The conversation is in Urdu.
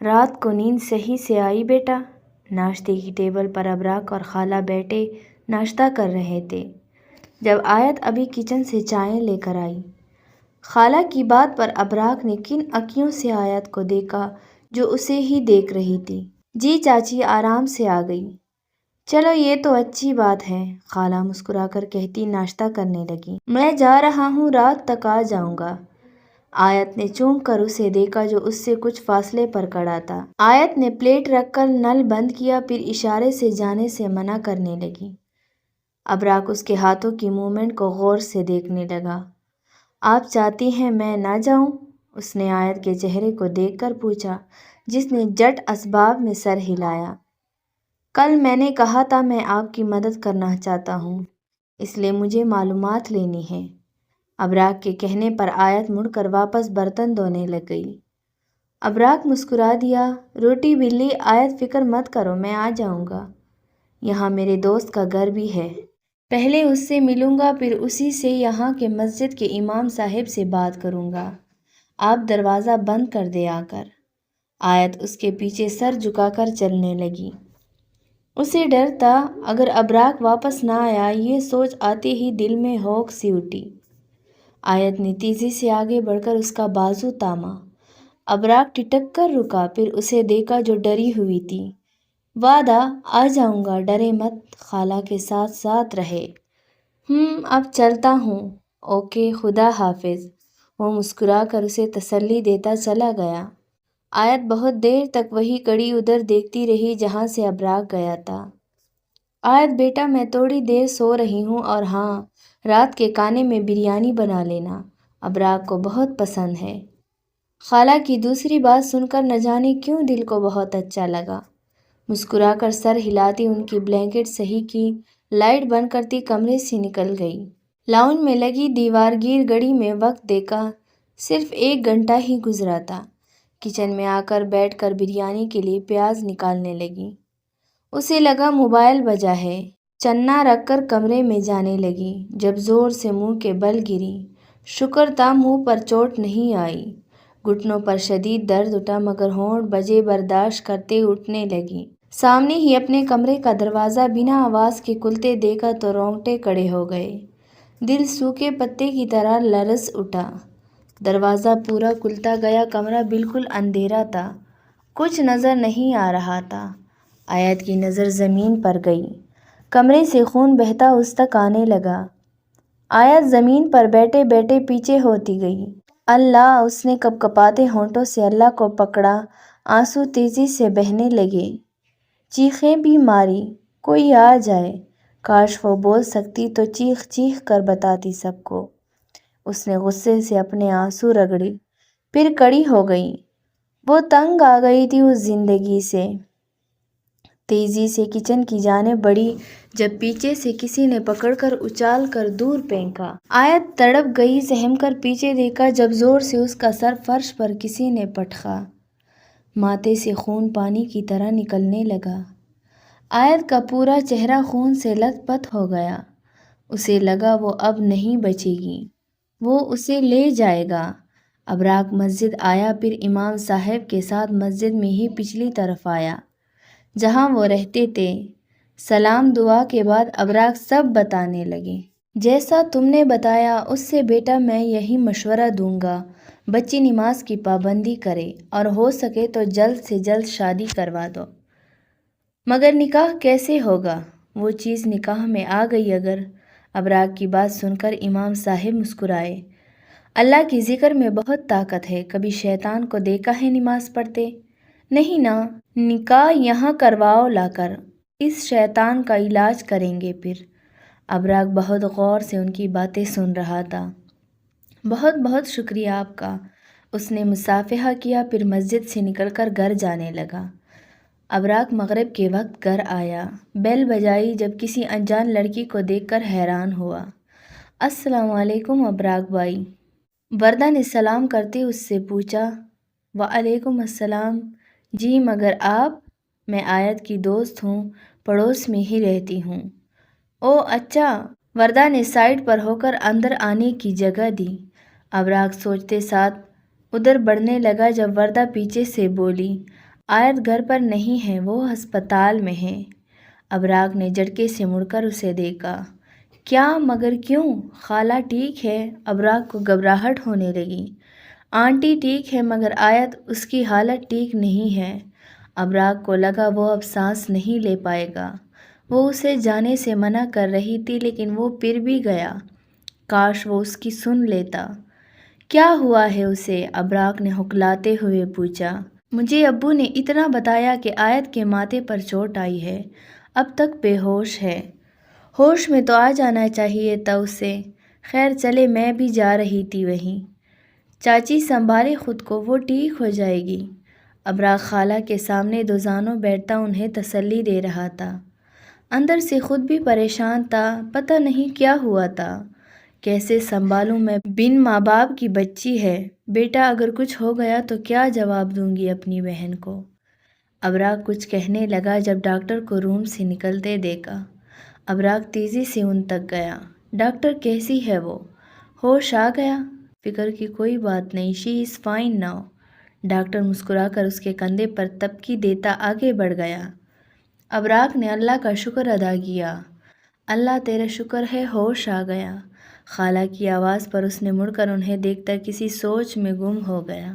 رات کو نیند صحیح سے آئی بیٹا؟ ناشتے کی ٹیبل پر ابراک اور خالہ بیٹے ناشتہ کر رہے تھے جب آیت ابھی کچن سے چائے لے کر آئی۔ خالہ کی بات پر ابراک نے کن اکیوں سے آیت کو دیکھا جو اسے ہی دیکھ رہی تھی۔ جی چاچی آرام سے آ گئی۔ چلو یہ تو اچھی بات ہے، خالہ مسکرا کر کہتی ناشتہ کرنے لگی۔ میں جا رہا ہوں، رات تک آ جاؤں گا۔ آیت نے چونک کر اسے دیکھا جو اس سے کچھ فاصلے پر کھڑا تھا۔ آیت نے پلیٹ رکھ کر نل بند کیا، پھر اشارے سے جانے سے منع کرنے لگی۔ ابراک اس کے ہاتھوں کی موومنٹ کو غور سے دیکھنے لگا۔ آپ چاہتی ہیں میں نہ جاؤں؟ اس نے آیت کے چہرے کو دیکھ کر پوچھا، جس نے جٹ اسباب میں سر ہلایا۔ کل میں نے کہا تھا میں آپ کی مدد کرنا چاہتا ہوں، اس لیے مجھے معلومات لینی ہے۔ ابراک کے کہنے پر آیت مڑ کر واپس برتن دھونے لگ گئی۔ ابراک مسکرا دیا۔ روٹی بلی، آیت فکر مت کرو، میں آ جاؤں گا۔ یہاں میرے دوست کا گھر بھی ہے، پہلے اس سے ملوں گا، پھر اسی سے یہاں کے مسجد کے امام صاحب سے بات کروں گا۔ آپ دروازہ بند کر دے آ کر۔ آیت اس کے پیچھے سر جھکا کر چلنے لگی۔ اسے ڈر تھا اگر ابراک واپس نہ آیا، یہ سوچ آتے ہی دل میں ہوک سی اٹھی۔ آیت نے تیزی سے آگے بڑھ کر اس کا بازو تھاما۔ ابراک ٹھٹک کر رکا، پھر اسے دیکھا جو ڈری ہوئی تھی۔ وعدہ، آ جاؤں گا، ڈرے مت، خالہ کے ساتھ ساتھ رہے۔ اب چلتا ہوں۔ اوکے، خدا حافظ۔ وہ مسکرا کر اسے تسلی دیتا چلا گیا۔ آیت بہت دیر تک وہی کڑی ادھر دیکھتی رہی جہاں سے ابراک گیا تھا۔ آیت بیٹا، میں تھوڑی دیر سو رہی ہوں، اور ہاں، رات کے کھانے میں بریانی بنا لینا، ابراک کو بہت پسند ہے۔ خالہ کی دوسری بات سن کر نہ جانے کیوں دل کو بہت اچھا لگا۔ مسکرا کر سر ہلاتی ان کی بلینکٹ صحیح کی، لائٹ بند کرتی کمرے سے نکل گئی۔ لاؤنج میں لگی دیوار گیر گھڑی میں وقت دیکھا، صرف 1 گھنٹہ ہی گزرا تھا۔ کچن میں آ کر بیٹھ کر بریانی کے لیے پیاز نکالنے لگی۔ اسے لگا موبائل بجا ہے۔ چنا رکھ کر کمرے میں جانے لگی، جب زور سے منہ کے بل گری۔ شکر تھا منہ پر چوٹ نہیں آئی۔ گھٹنوں پر شدید درد اٹھا، مگر ہونٹ بجے برداشت کرتے اٹھنے لگی۔ سامنے ہی اپنے کمرے کا دروازہ بنا آواز کے کھلتے دیکھا تو رونگٹے کھڑے ہو گئے۔ دل سوکھے پتے کی طرح لرز اٹھا۔ دروازہ پورا کھلتا گیا، کمرہ بالکل اندھیرا تھا، کچھ نظر نہیں آ رہا تھا۔ آیت کی نظر زمین پر گئی، کمرے سے خون بہتا اس تک آنے لگا۔ آیت زمین پر بیٹھے بیٹھے پیچھے ہوتی گئی۔ اللہ! اس نے کپکپاتے ہونٹوں سے اللہ کو پکڑا، آنسو تیزی سے بہنے لگے۔ چیخیں بھی ماری، کوئی آ جائے، کاش وہ بول سکتی تو چیخ چیخ کر بتاتی سب کو۔ اس نے غصے سے اپنے آنسو رگڑے، پھر کھڑی ہو گئی۔ وہ تنگ آ گئی تھی اس زندگی سے۔ تیزی سے کچن کی جانب بڑھی، جب پیچھے سے کسی نے پکڑ کر اچھال کر دور پھینکا۔ آیت تڑپ گئی، سہم کر پیچھے دیکھا، جب زور سے اس کا سر فرش پر کسی نے پٹخا۔ ماتھے سے خون پانی کی طرح نکلنے لگا۔ آیت کا پورا چہرہ خون سے لت پت ہو گیا۔ اسے لگا وہ اب نہیں بچے گی، وہ اسے لے جائے گا۔ ابراک مسجد آیا، پھر امام صاحب کے ساتھ مسجد میں ہی پچھلی طرف آیا جہاں وہ رہتے تھے۔ سلام دعا کے بعد ابراک سب بتانے لگے۔ جیسا تم نے بتایا اس سے بیٹا میں یہی مشورہ دوں گا، بچی نماز کی پابندی کرے، اور ہو سکے تو جلد سے جلد شادی کروا دو۔ مگر نکاح کیسے ہوگا؟ وہ چیز نکاح میں آ گئی اگر؟ ابراک کی بات سن کر امام صاحب مسکرائے۔ اللہ کی ذکر میں بہت طاقت ہے، کبھی شیطان کو دیکھا ہے نماز پڑھتے؟ نہیں نا، نکاح یہاں کرواؤ لا کر، اس شیطان کا علاج کریں گے پھر۔ ابراک بہت غور سے ان کی باتیں سن رہا تھا۔ بہت بہت شکریہ آپ کا، اس نے مصافحہ کیا، پھر مسجد سے نکل کر گھر جانے لگا۔ ابراک مغرب کے وقت گھر آیا، بیل بجائی جب کسی انجان لڑکی کو دیکھ کر حیران ہوا۔ السلام علیکم ابراک بھائی، وردہ نے سلام کرتے اس سے پوچھا۔ وعلیکم السلام، جی مگر آپ؟ میں آیت کی دوست ہوں، پڑوس میں ہی رہتی ہوں۔ او اچھا، وردہ نے سائڈ پر ہو کر اندر آنے کی جگہ دی۔ ابراک سوچتے ساتھ ادھر بڑھنے لگا جب وردہ پیچھے سے بولی، آیت گھر پر نہیں ہے، وہ ہسپتال میں ہے۔ ابراک نے جھٹکے سے مڑ کر اسے دیکھا۔ کیا مگر کیوں؟ خالہ ٹھیک ہے؟ ابراک کو گھبراہٹ ہونے لگی۔ آنٹی ٹھیک ہے مگر آیت، اس کی حالت ٹھیک نہیں ہے۔ ابراک کو لگا وہ اب سانس نہیں لے پائے گا۔ وہ اسے جانے سے منع کر رہی تھی لیکن وہ پھر بھی گیا۔ کاش وہ اس کی سن لیتا۔ کیا ہوا ہے اسے؟ ابراک نے ہکلاتے ہوئے پوچھا۔ مجھے ابو نے اتنا بتایا کہ آیت کے ماتھے پر چوٹ آئی ہے، اب تک بے ہوش ہے۔ ہوش میں تو آ جانا چاہیے تھا اسے۔ خیر چلے، میں بھی جا رہی تھی وہیں۔ چاچی سنبھالے خود کو، وہ ٹھیک ہو جائے گی۔ ابراک خالہ کے سامنے دوزانوں بیٹھتا انہیں تسلی دے رہا تھا۔ اندر سے خود بھی پریشان تھا، پتہ نہیں کیا ہوا تھا۔ کیسے سنبھالوں میں، بن ماں باپ کی بچی ہے، بیٹا اگر کچھ ہو گیا تو کیا جواب دوں گی اپنی بہن کو؟ ابراک کچھ کہنے لگا جب ڈاکٹر کو روم سے نکلتے دیکھا۔ ابراک تیزی سے ان تک گیا۔ ڈاکٹر کیسی ہے وہ؟ ہوش آ گیا؟ فکر کی کوئی بات نہیں، شی از فائن ناؤ۔ ڈاکٹر مسکرا کر اس کے کندھے پر تپکی دیتا آگے بڑھ گیا۔ ابراک نے اللہ کا شکر ادا کیا۔ اللہ تیرا شکر ہے ہوش آ گیا۔ خالہ کی آواز پر اس نے مڑ کر انہیں دیکھ کر کسی سوچ میں گم ہو گیا۔